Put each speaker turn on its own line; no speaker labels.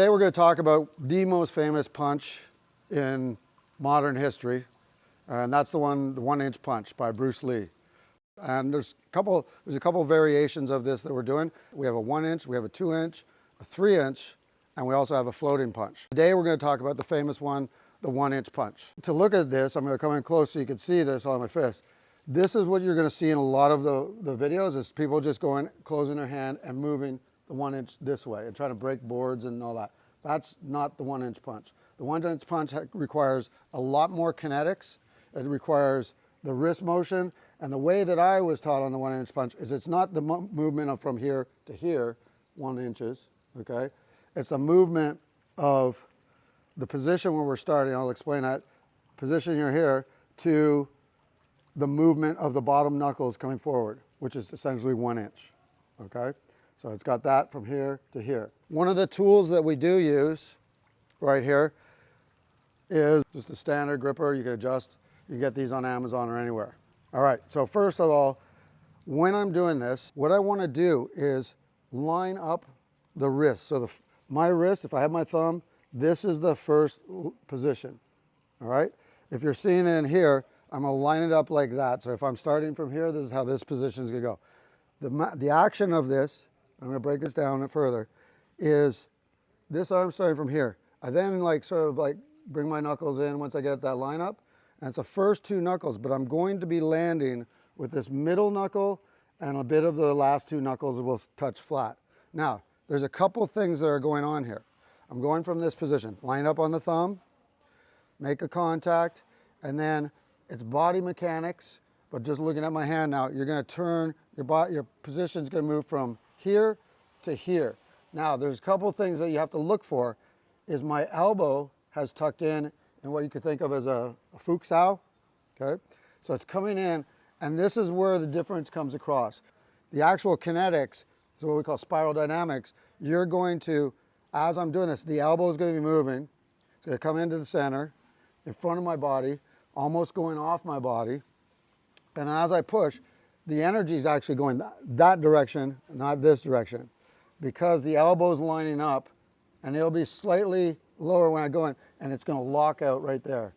Today we're going to talk about the most famous punch in modern history, and that's the one-inch punch by Bruce Lee. And there's a couple variations of this that we're doing. We have a 1-inch, we have a 2-inch, a 3-inch, and we also have a floating punch. Today we're going to talk about the famous one, the 1-inch punch. To look at this, I'm going to come in close so you can see this on my fist. This is what you're going to see in a lot of the videos, is people just going, closing their hand and moving the 1-inch this way and trying to break boards and all that. That's not the 1-inch punch. The 1-inch punch requires a lot more kinetics. It requires the wrist motion, and the way that I was taught on the 1-inch punch is it's not the movement of from here to here, 1 inches, okay? It's a movement of the position where we're starting, I'll explain that, position you're here, to the movement of the bottom knuckles coming forward, which is essentially 1 inch, okay? So it's got that from here to here. One of the tools that we do use right here is just a standard gripper. You can adjust, you can get these on Amazon or anywhere. All right, so first of all, when I'm doing this, what I want to do is line up the wrist. So my wrist, if I have my thumb, this is the first position, all right? If you're seeing it in here, I'm going to line it up like that. So if I'm starting from here, this is how this position is going to go. The action of this, I'm going to break this down further, is this arm starting from here. I then sort of bring my knuckles in once I get that line up, and it's the first 2 knuckles, but I'm going to be landing with this middle knuckle and a bit of the last 2 knuckles will touch flat. Now, there's a couple things that are going on here. I'm going from this position, line up on the thumb, make a contact, and then it's body mechanics, but just looking at my hand now, you're going to turn, your position's going to move from here to here. Now, there's a couple things that you have to look for, is my elbow has tucked in what you could think of as a fuchsau, okay? So it's coming in, and this is where the difference comes across. The actual kinetics is what we call spiral dynamics. You're going to, as I'm doing this, the elbow is going to be moving. It's going to come into the center, in front of my body, almost going off my body. And as I push, the energy is actually going that direction, not this direction, because the elbow is lining up, and it'll be slightly lower when I go in, and it's going to lock out right there.